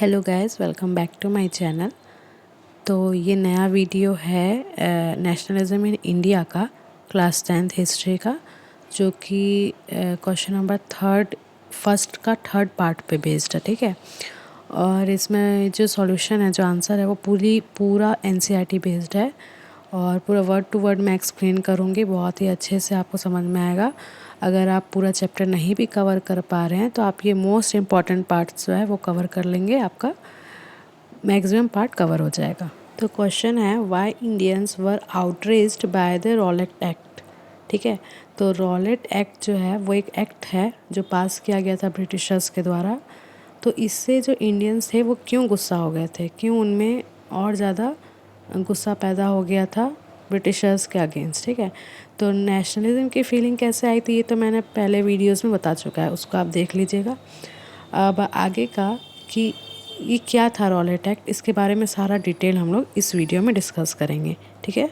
Hello guys, welcome back to my channel. तो ये नया वीडियो है नेशनलिज्म इन इंडिया का, क्लास 10th हिस्ट्री का, जो कि क्वेश्चन नंबर फर्स्ट का थर्ड पार्ट पे बेस्ड है। ठीक है, और इसमें जो सॉल्यूशन है, जो आंसर है, वो पूरा एनसीईआरटी बेस्ड है और पूरा वर्ड टू वर्ड मैं एक्सप्लेन करूँगी। बहुत ही अच्छे से आपको समझ में आएगा। अगर आप पूरा चैप्टर नहीं भी कवर कर पा रहे हैं तो आप ये मोस्ट इम्पॉर्टेंट पार्ट्स जो है वो कवर कर लेंगे, आपका मैक्सिमम पार्ट कवर हो जाएगा। तो क्वेश्चन है, why Indians were outraged by the Rowlatt act. ठीक है, तो रॉलेट एक्ट जो है वो एक एक्ट है जो पास किया गया था ब्रिटिशर्स के द्वारा। तो इससे जो इंडियंस थे वो क्यों गुस्सा हो गए थे, क्यों उनमें और ज़्यादा गुस्सा पैदा हो गया था ब्रिटिशर्स के अगेंस्ट। ठीक है, तो नेशनलिज्म की फीलिंग कैसे आई थी ये तो मैंने पहले वीडियोस में बता चुका है, उसको आप देख लीजिएगा। अब आगे का कि ये क्या था रॉलेट एक्ट, इसके बारे में सारा डिटेल हम लोग इस वीडियो में डिस्कस करेंगे। ठीक है,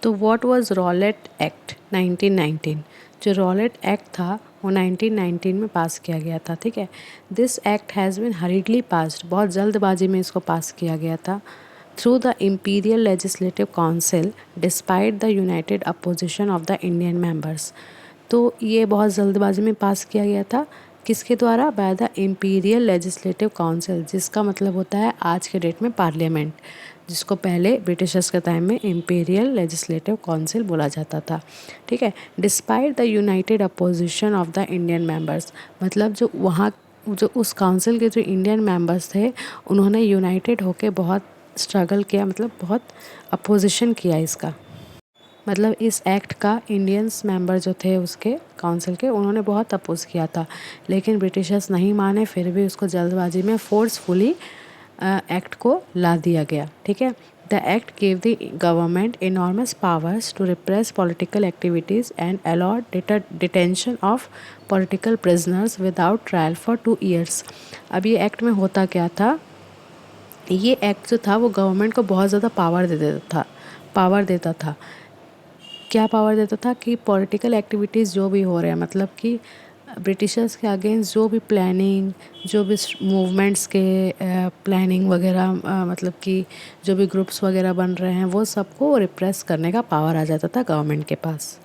तो व्हाट वाज रॉलेट एक्ट 1919। जो रॉलेट एक्ट था वो 1919 में पास किया गया था। ठीक है, this act has been hurriedly passed, बहुत जल्दबाजी में इसको पास किया गया था, through the imperial legislative council despite the united opposition of the Indian members. तो ये बहुत जल्दबाजी में पास किया गया था, किसके द्वारा? By the imperial legislative council, जिसका मतलब होता है आज के डेट में पार्लियामेंट, जिसको पहले ब्रिटिशर्स के टाइम में इम्पीरियल लेजिस्लेटिव काउंसिल बोला जाता था। ठीक है, despite the united opposition of the Indian members, मतलब जो उस काउंसिल के जो इंडियन मेंबर्स थे उन्होंने यूनाइटेड होकर बहुत स्ट्रगल किया, मतलब बहुत अपोजिशन किया इसका। मतलब इस एक्ट का इंडियंस मेंबर जो थे उसके काउंसिल के, उन्होंने बहुत अपोज किया था, लेकिन ब्रिटिशर्स नहीं माने, फिर भी उसको जल्दबाजी में फोर्सफुली एक्ट को ला दिया गया। ठीक है, the act give the government enormous powers to repress political activities and allowed detention of political prisoners without trial for 2 years। अब ये एक्ट में होता क्या था, ये एक्ट जो था वो गवर्नमेंट को बहुत ज़्यादा पावर देता था। क्या पावर देता था कि पॉलिटिकल एक्टिविटीज़ जो भी हो रहे हैं, मतलब कि ब्रिटिशर्स के अगेंस्ट जो भी प्लानिंग, जो भी मूवमेंट्स के प्लानिंग वगैरह, मतलब कि जो भी ग्रुप्स वगैरह बन रहे हैं, वो सबको रिप्रेस करने का पावर आ जाता था गवर्नमेंट के पास।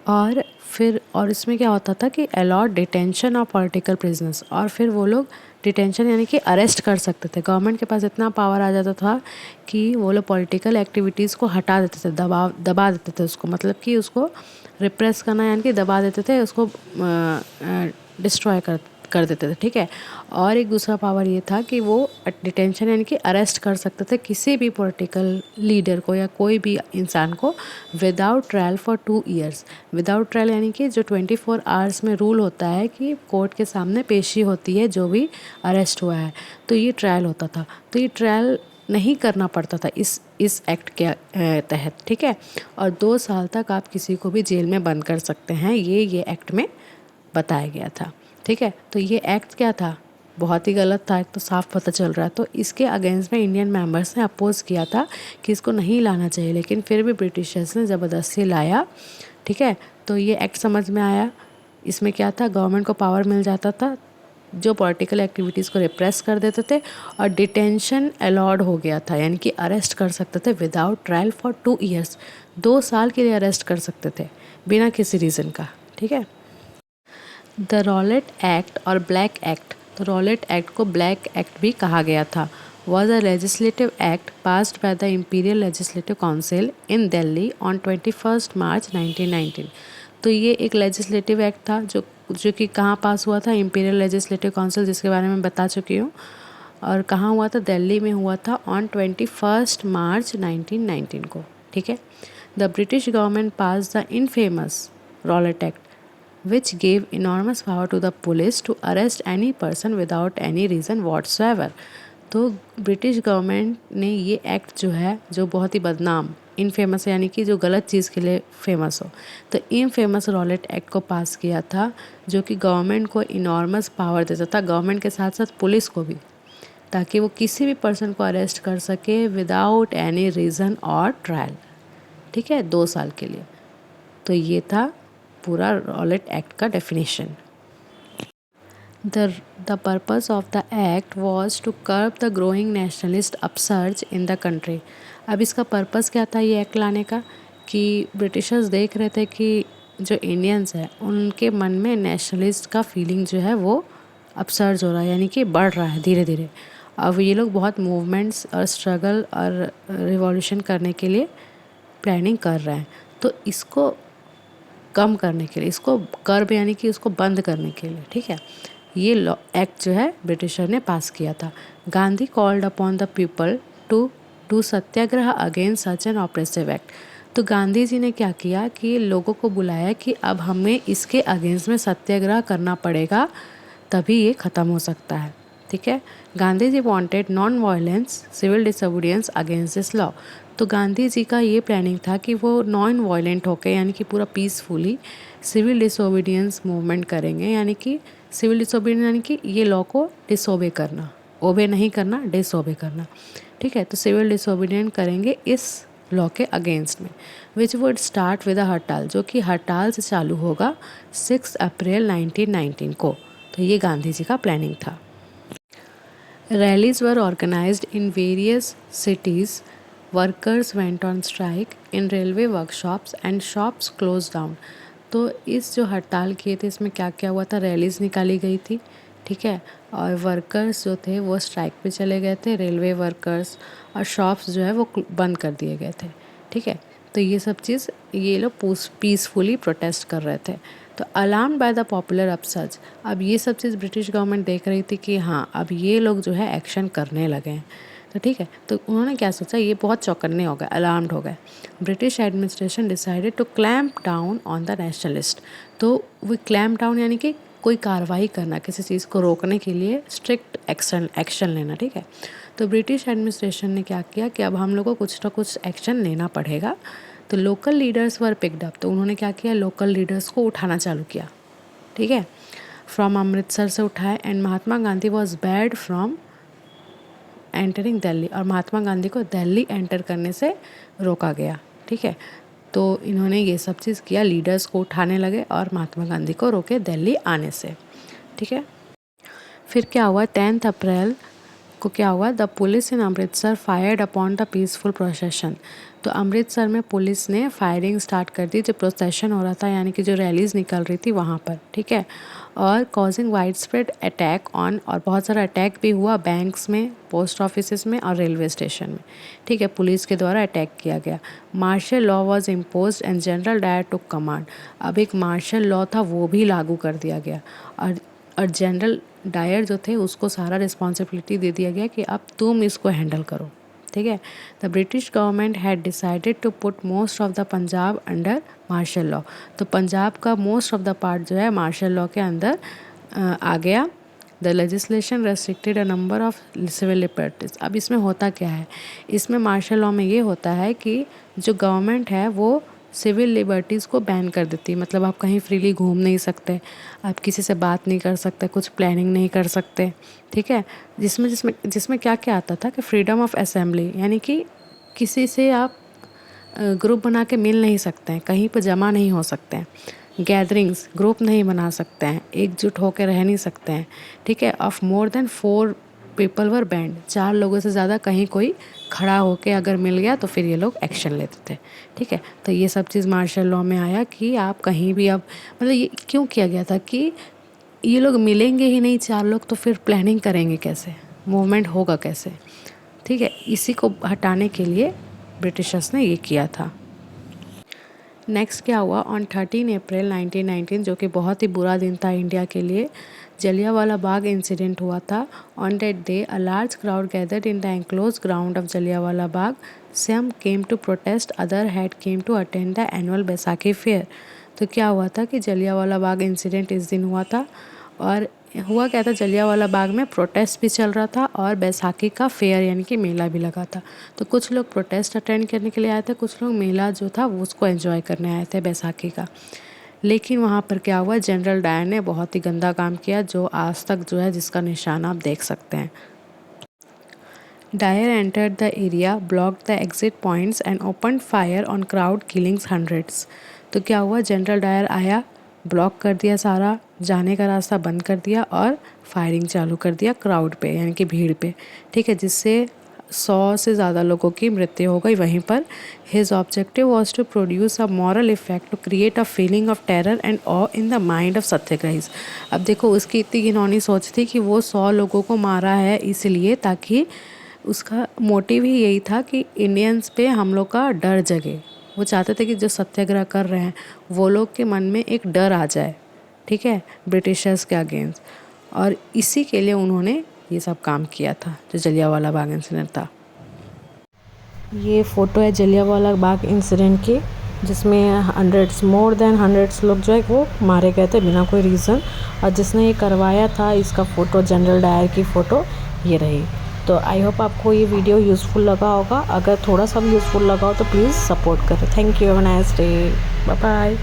और इसमें क्या होता था कि allowed detention of political prisoners, और फिर वो लोग डिटेंशन यानी कि अरेस्ट कर सकते थे। गवर्नमेंट के पास इतना पावर आ जाता था कि वो लोग पॉलिटिकल एक्टिविटीज़ को हटा देते थे, दबा देते थे उसको, मतलब कि उसको रिप्रेस करना यानी कि दबा देते थे, उसको डिस्ट्रॉय कर देते थे। ठीक है, और एक दूसरा पावर ये था कि वो डिटेंशन यानी कि अरेस्ट कर सकते थे किसी भी पॉलिटिकल लीडर को या कोई भी इंसान को without trial for 2 years। Without trial यानी कि जो 24 hours में रूल होता है कि कोर्ट के सामने पेशी होती है जो भी अरेस्ट हुआ है, तो ये ट्रायल होता था। तो ये ट्रायल नहीं करना पड़ता था इस एक्ट के तहत। ठीक है, और 2 साल तक आप किसी को भी जेल में बंद कर सकते हैं, ये एक्ट में बताया गया था। ठीक है, तो ये एक्ट क्या था, बहुत ही गलत था, एक तो साफ पता चल रहा है। तो इसके अगेंस्ट में इंडियन मेंबर्स ने अपोज किया था कि इसको नहीं लाना चाहिए, लेकिन फिर भी ब्रिटिशर्स ने ज़बरदस्ती लाया। ठीक है, तो ये एक्ट समझ में आया। इसमें क्या था, गवर्नमेंट को पावर मिल जाता था जो पॉलिटिकल एक्टिविटीज़ को रिप्रेस कर देते थे, और डिटेंशन अलाउड हो गया था, यानी कि अरेस्ट कर सकते थे विदाउट ट्रायल फॉर 2 years। 2 साल के लिए अरेस्ट कर सकते थे बिना किसी रीज़न का। ठीक है, द रॉलेट एक्ट और ब्लैक एक्ट, तो रॉलेट एक्ट को ब्लैक एक्ट भी कहा गया था, was a legislative act passed by the imperial legislative council in Delhi on 21 March 1919। तो ये एक लेजिस्लेटिव एक्ट था जो कि कहाँ पास हुआ था, इम्पीरियल लेजिस्लेटिव काउंसिल, जिसके बारे में बता चुकी हूँ, और कहाँ हुआ था, दिल्ली में हुआ था ऑन 21 March 1919 को। ठीक है, the British government pass the infamous Rowlatt act which gave enormous power to the police to arrest any person without any reason whatsoever। तो ब्रिटिश गवर्नमेंट ने ये एक्ट जो है, जो बहुत ही बदनाम, इनफेमस यानी कि जो गलत चीज़ के लिए फेमस हो, तो इनफेमस रॉलेट एक्ट को पास किया था, जो कि गवर्नमेंट को इनॉर्मस पावर देता था, गवर्नमेंट के साथ साथ पुलिस को भी, ताकि वो किसी भी पर्सन को अरेस्ट कर सके विदाउट एनी रीज़न और ट्रायल। ठीक है, 2 साल के लिए। तो ये था पूरा रॉलेट एक्ट का definition. The, the purpose of the act was to curb the growing nationalist upsurge in the country. अब इसका पर्पस क्या था ये एक्ट लाने का, कि ब्रिटिशर्स देख रहे थे कि जो इंडियंस हैं उनके मन में नेशनलिस्ट का फीलिंग जो है वो अपसर्ज हो रहा है, यानी कि बढ़ रहा है धीरे धीरे। अब ये लोग बहुत मूवमेंट्स और स्ट्रगल और रिवॉल्यूशन करने के लिए प्लानिंग कर रहे हैं। तो इसको कम करने के लिए, इसको कर्ब यानी कि उसको बंद करने के लिए, ठीक है, ये लॉ एक्ट जो है ब्रिटिशर ने पास किया था। Gandhi called upon the people to do satyagraha against such an oppressive act. तो गांधी जी ने क्या किया कि लोगों को बुलाया कि अब हमें इसके अगेंस्ट में सत्याग्रह करना पड़ेगा, तभी ये ख़त्म हो सकता है, ठीक है। Gandhi ji wanted non violence civil disobedience against this law. तो गांधी जी का ये प्लानिंग था कि वो नॉन वायलेंट होकर, यानी कि पूरा पीसफुली सिविल डिसोबीडियंस मूवमेंट करेंगे, यानी कि सिविल डिसोबीडियंस यानी कि ये लॉ को डिसोबे करना, ओबे नहीं करना, डिसोबे करना, ठीक है। तो सिविल डिसोबीडियंस करेंगे इस लॉ के अगेंस्ट में, which would start with a हड़ताल, जो कि हड़ताल से चालू होगा 6 अप्रैल 1919 को। तो ये गांधी जी का प्लानिंग था। Rallies were organized in various cities. Workers went on strike in railway workshops and shops closed down. तो इस जो हड़ताल किए थे इसमें क्या क्या हुआ था, रैलीज निकाली गई थी, ठीक है, और वर्कर्स जो थे वो स्ट्राइक पे चले गए थे, रेलवे वर्कर्स, और शॉप्स जो है वो बंद कर दिए गए थे, ठीक है। तो ये सब चीज़ ये लोग पीसफुली प्रोटेस्ट कर रहे थे। तो alarmed by the popular upsurge, अब ये सब चीज़ ब्रिटिश गवर्नमेंट देख रही थी कि हाँ अब ये लोग जो है एक्शन करने लगे हैं, तो ठीक है। तो उन्होंने क्या सोचा, ये बहुत चौकन्ने हो गए, अलार्म्ड हो गए। British administration decided to clamp down on the nationalist. तो वो क्लैम्प डाउन यानी कि कोई कार्रवाई करना, किसी चीज़ को रोकने के लिए स्ट्रिक्ट एक्शन लेना, ठीक है। तो ब्रिटिश एडमिनिस्ट्रेशन ने क्या किया कि अब हम लोग को कुछ ना कुछ एक्शन लेना पड़ेगा। तो local leaders were picked up, तो उन्होंने क्या किया, लोकल लीडर्स को उठाना चालू किया, ठीक है, फ्रॉम अमृतसर से उठाए। And Mahatma Gandhi was bad from entering Delhi, और महात्मा गांधी को दिल्ली एंटर करने से रोका गया, ठीक है। तो इन्होंने ये सब चीज़ किया, लीडर्स को उठाने लगे और महात्मा गांधी को रोके दिल्ली आने से, ठीक है। फिर क्या हुआ, 10 अप्रैल को क्या हुआ, the police in Amritsar fired upon the peaceful procession. तो अमृतसर में पुलिस ने फायरिंग स्टार्ट कर दी, जो प्रोसेशन हो रहा था यानी कि जो रैलीज निकल रही थी वहाँ पर, ठीक है, और causing wide spread attack on, और बहुत सारा अटैक भी हुआ बैंक्स में, पोस्ट ऑफिस में और रेलवे स्टेशन में, ठीक है, पुलिस के द्वारा अटैक किया गया। Martial law was impose and general Dyer took command, अब एक मार्शल लॉ था वो भी लागू कर दिया गया, और जनरल डायर जो थे उसको सारा रिस्पॉन्सिबिलिटी दे दिया गया कि अब तुम इसको हैंडल करो, ठीक है। The British government had decided to put most of the Punjab under martial law. तो पंजाब का मोस्ट ऑफ द पार्ट जो है मार्शल लॉ के अंदर आ गया। The legislation restricted a number of civil liberties. अब इसमें होता क्या है, इसमें मार्शल लॉ में ये होता है कि जो गवर्नमेंट है वो सिविल लिबर्टीज़ को बैन कर देती है, मतलब आप कहीं फ्रीली घूम नहीं सकते, आप किसी से बात नहीं कर सकते, कुछ प्लानिंग नहीं कर सकते, ठीक है। जिसमें जिसमें जिसमें क्या क्या आता था कि फ्रीडम ऑफ असेंबली, यानी कि किसी से आप ग्रुप बना के मिल नहीं सकते हैं, कहीं पर जमा नहीं हो सकते हैं, गैदरिंग्स ग्रुप नहीं बना सकते हैं, एकजुट होकर रह नहीं सकते हैं, ठीक है। Of more than 4 people were band, 4 लोगों से ज़्यादा कहीं कोई खड़ा होके अगर मिल गया तो फिर ये लोग एक्शन लेते थे, ठीक है। तो ये सब चीज़ मार्शल लॉ में आया कि आप कहीं भी, अब मतलब ये क्यों किया गया था कि ये लोग मिलेंगे ही नहीं 4 लोग, तो फिर प्लानिंग करेंगे कैसे, मूवमेंट होगा कैसे, ठीक है। इसी को हटाने के लिए ब्रिटिशर्स ने ये किया था। नेक्स्ट क्या हुआ, ऑन 13 अप्रैल 1919, जो कि बहुत ही बुरा दिन था इंडिया के लिए, जलियांवाला बाग इंसिडेंट हुआ था। On that day a large crowd gathered in the enclose ground of Jallianwala Bagh. Some came to protest, other had came to attend the annual Baisakhi fair. तो क्या हुआ था कि जलियांवाला बाग इंसिडेंट इस दिन हुआ था, और हुआ क्या था, जलियांवाला बाग में प्रोटेस्ट भी चल रहा था और बैसाखी का फेयर यानी कि मेला भी लगा था। तो कुछ लोग प्रोटेस्ट अटेंड करने के लिए आए थे, कुछ लोग मेला जो था वो उसको एंजॉय करने आए थे बैसाखी का। लेकिन वहाँ पर क्या हुआ, जनरल डायर ने बहुत ही गंदा काम किया, जो आज तक जो है जिसका निशान आप देख सकते हैं। Dyer entered the area, blocked the exit points and open fire on crowd, killings hundreds. तो क्या हुआ, जनरल डायर आया ब्लॉक कर दिया, सारा जाने का रास्ता बंद कर दिया और फायरिंग चालू कर दिया क्राउड पे, यानी कि भीड़ पे, ठीक है, जिससे 100 से ज़्यादा लोगों की मृत्यु हो गई वहीं पर। His objective was to produce a moral effect to create a feeling of terror and awe in the mind of satyagrahis. अब देखो उसकी इतनी घिनौनी सोच थी कि वो 100 लोगों को मारा है इसलिए ताकि उसका मोटिव ही यही था कि इंडियंस पे हम लोग का डर जगे। वो चाहते थे कि जो सत्याग्रह कर रहे हैं वो लोग के मन में एक डर आ जाए, ठीक है, ब्रिटिशर्स के अगेंस्ट, और इसी के लिए उन्होंने ये सब काम किया था जो जलियांवाला बाग इंसिडेंट था। ये फ़ोटो है जलियांवाला बाग इंसिडेंट की, जिसमें मोर देन हंड्रेड्स लोग जो है वो मारे गए थे बिना कोई रीज़न, और जिसने ये करवाया था इसका फ़ोटो जनरल डायर की फ़ोटो ये रही। तो आई होप आपको ये वीडियो यूज़फुल लगा होगा। अगर थोड़ा सा भी यूज़फुल लगा हो तो प्लीज़ सपोर्ट करें। Thank you, have a nice day, bye bye.